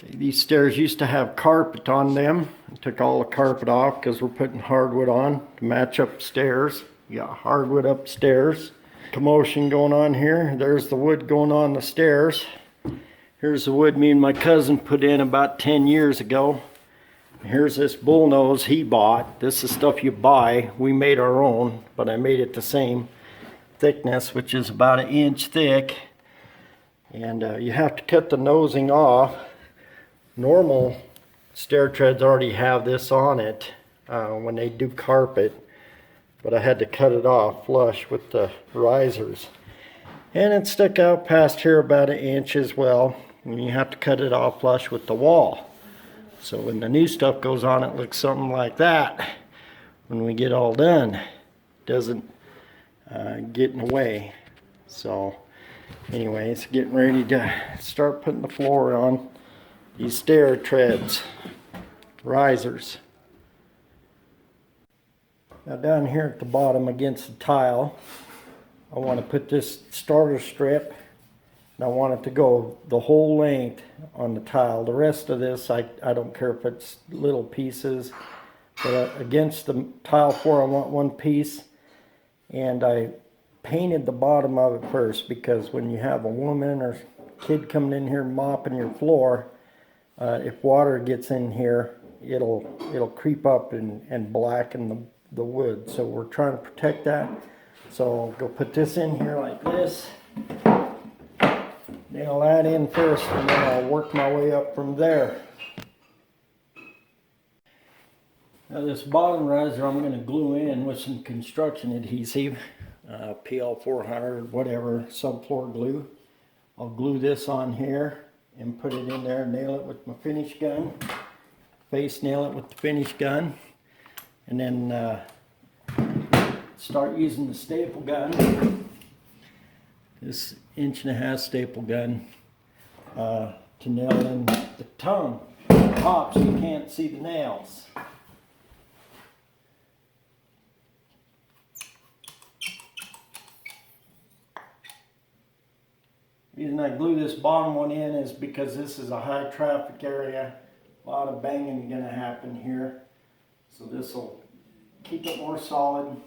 Okay, these stairs used to have carpet on them. I took all the carpet off because we're putting hardwood on to match upstairs. You got hardwood upstairs. Commotion going on here. There's the wood going on the stairs. Here's the wood me and my cousin put in about 10 years ago. Here's this bullnose he bought. This is stuff you buy. We made our own, but I made it the same thickness, which is about 1 inch thick. And you have to cut the nosing off. Normal stair treads already have this on it when they do carpet, but I had to cut it off flush with the risers. And it stuck out past here about 1 inch as well, and you have to cut it off flush with the wall. So when the new stuff goes on, it looks something like that. When we get all done, it doesn't get in the way. So anyways, getting ready to start putting the floor on these stair treads, risers. Now down here at the bottom against the tile, I want to put this starter strip, and I want it to go the whole length on the tile. The rest of this, I don't care if it's little pieces, but against the tile floor I want one piece. And I painted the bottom of it first, because when you have a woman or kid coming in here mopping your floor, if water gets in here, it'll creep up and blacken the wood. So we're trying to protect that. So I'll go put this in here like this. Nail that in first, and then I'll work my way up from there. Now this bottom riser I'm going to glue in with some construction adhesive, PL 400, whatever, subfloor glue. I'll glue this on here and put it in there, nail it with my finish gun, face nail it with the finish gun, and then start using the staple gun, this 1.5 inch staple gun, to nail in the tongue, the top, so you can't see the nails. The reason I glue this bottom one in is because this is a high traffic area. A lot of banging going to happen here. So this will keep it more solid.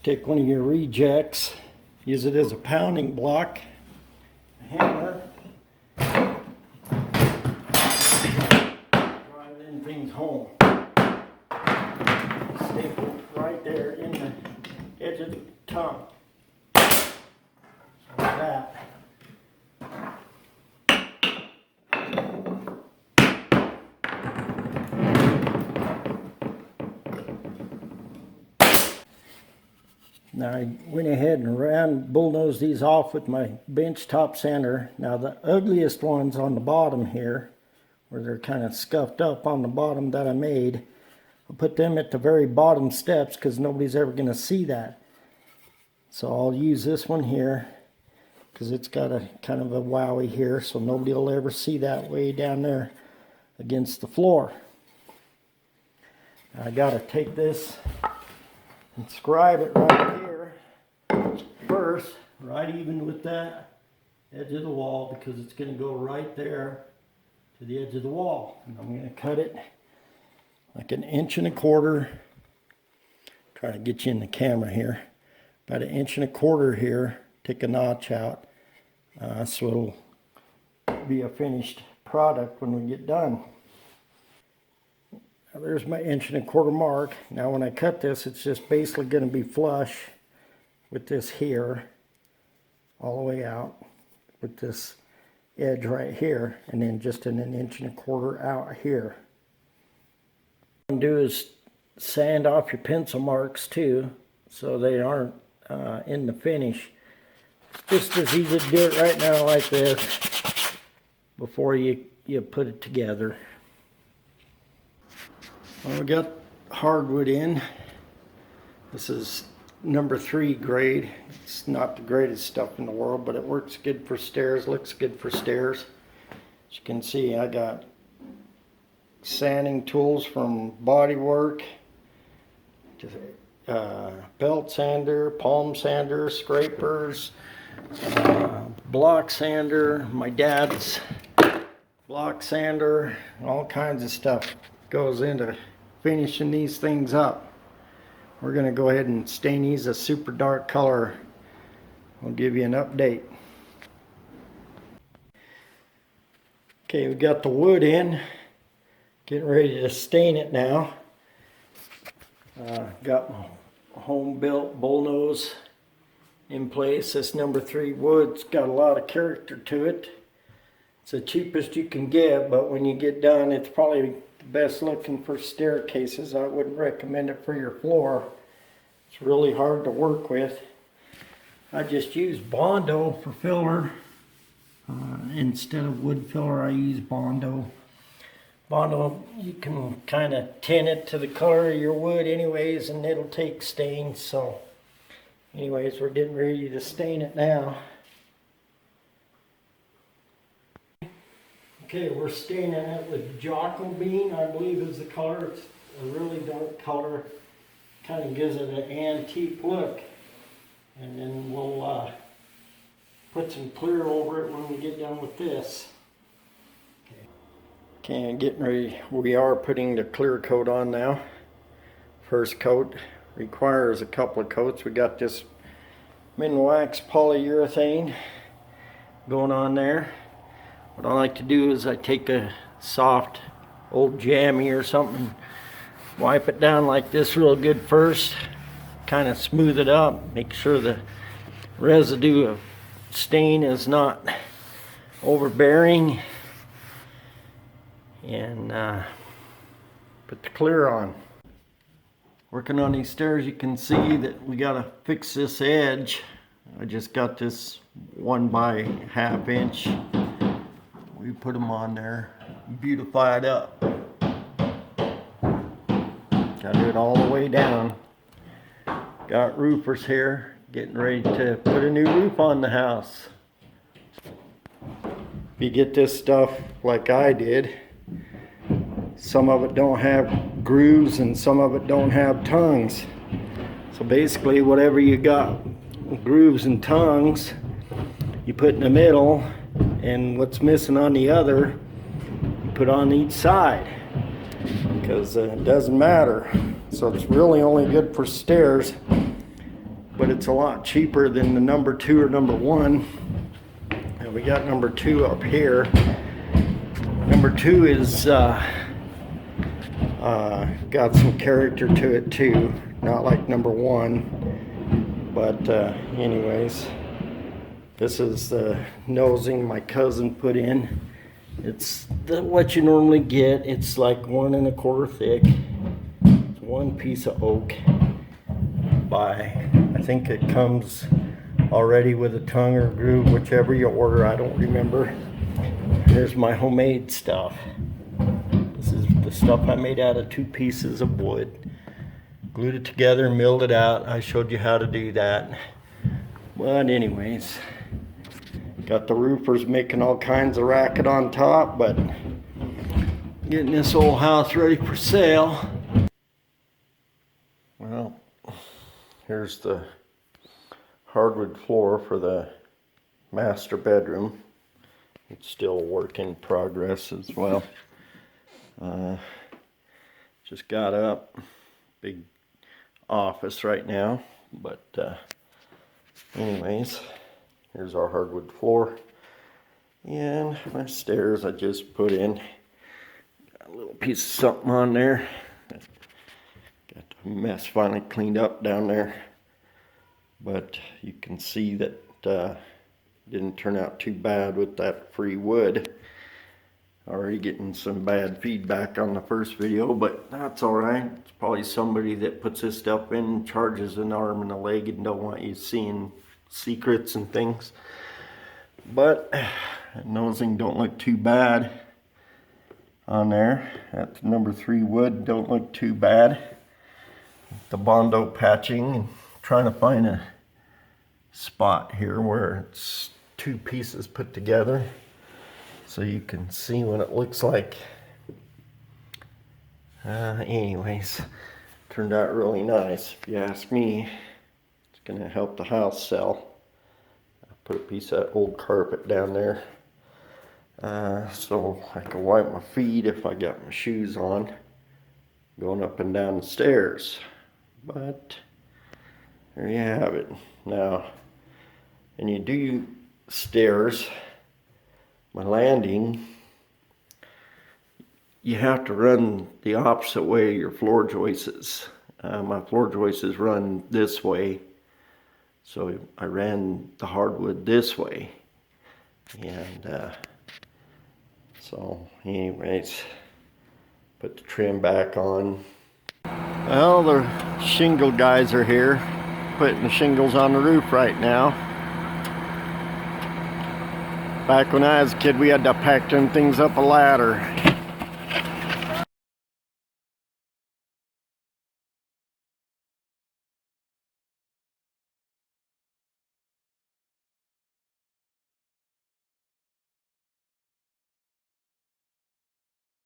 Take one of your rejects, use it as a pounding block, a hammer, driving things home. Staple right there in the edge of the tongue. Like that. Now I went ahead and bulldozed these off with my bench top sander. Now the ugliest ones on the bottom here, where they're kind of scuffed up on the bottom that I made, I'll put them at the very bottom steps because nobody's ever going to see that. So I'll use this one here because it's got a kind of a wowie here, so nobody will ever see that way down there against the floor. Now I got to take this and scribe it right here first, right even with that edge of the wall, because it's going to go right there to the edge of the wall. And I'm going to cut it like 1.25 inches. Trying to get you in the camera here. About 1.25 inches here. Take a notch out, so it'll be a finished product when we get done. Now there's my 1.25 inch mark. Now when I cut this, it's just basically going to be flush with this here, all the way out, with this edge right here, and then just an 1.25 inches out here. What you can do is sand off your pencil marks too, so they aren't in the finish. It's just as easy to do it right now like this before you put it together. Well, we got hardwood in. This is number 3 grade. It's not the greatest stuff in the world, but it works good for stairs, looks good for stairs. As you can see, I got sanding tools from Bodywork, belt sander, palm sander, scrapers, block sander, my dad's block sander, all kinds of stuff goes into finishing these things up. We're going to go ahead and stain these a super dark color. I'll give you an update. Okay, we got the wood in, getting ready to stain it now. Got my home built bullnose in place. This number 3 wood's got a lot of character to it. It's the cheapest you can get, but when you get done, it's probably the best looking for staircases. I wouldn't recommend it for your floor. It's really hard to work with. I just use Bondo for filler. Instead of wood filler, I use Bondo. Bondo, you can kind of tint it to the color of your wood anyways, and it'll take stains. So anyways, we're getting ready to stain it now. Okay, we're staining it with Jocko Bean, I believe is the color. It's a really dark color. Kind of gives it an antique look. And then we'll put some clear over it when we get done with this. Okay, getting ready. We are putting the clear coat on now. First coat requires a couple of coats. We got this Minwax polyurethane going on there. What I like to do is I take a soft old jammy or something, wipe it down like this real good first, kind of smooth it up, make sure the residue of stain is not overbearing, and put the clear on. Working on these stairs, you can see that we got to fix this edge. I just got this 1 by 1/2 inch. We put them on there, beautified up. Got to do it all the way down. Got roofers here, getting ready to put a new roof on the house. If you get this stuff like I did, some of it don't have grooves and some of it don't have tongues. So basically whatever you got, grooves and tongues, you put in the middle, and what's missing on the other, you put on each side, because it doesn't matter. So it's really only good for stairs, but it's a lot cheaper than the number 2 or number 1. And we got number 2 up here. Number 2 is got some character to it too, not like number 1, but anyways, this is the nosing my cousin put in. It's what you normally get. It's like 1 1/4 thick. It's 1 piece of oak by, I think it comes already with a tongue or groove, whichever you order, I don't remember. Here's my homemade stuff. This is the stuff I made out of 2 pieces of wood. Glued it together, milled it out. I showed you how to do that. But anyways, got the roofers making all kinds of racket on top, but getting this old house ready for sale. Well, here's the hardwood floor for the master bedroom. It's still a work in progress as well. Just got up, big office right now, but anyways, here's our hardwood floor, and my stairs I just put in. Got a little piece of something on there. Got the mess finally cleaned up down there, but you can see that didn't turn out too bad with that free wood. Already getting some bad feedback on the first video, but that's alright. It's probably somebody that puts this stuff in, charges an arm and a leg, and don't want you seeing secrets and things. But nosing don't look too bad on there. That number 3 wood don't look too bad. The Bondo patching and trying to find a spot here where it's two pieces put together so you can see what it looks like. Anyways, turned out really nice if you ask me. It's gonna help the house sell. I put a piece of old carpet down there so I can wipe my feet if I got my shoes on going up and down the stairs. But there you have it. Now, and you do stairs, my landing, you have to run the opposite way your floor joists. My floor joists run this way, so I ran the hardwood this way. And so anyways, put the trim back on. Well, the shingle guys are here, putting the shingles on the roof right now. Back when I was a kid, we had to pack them things up a ladder.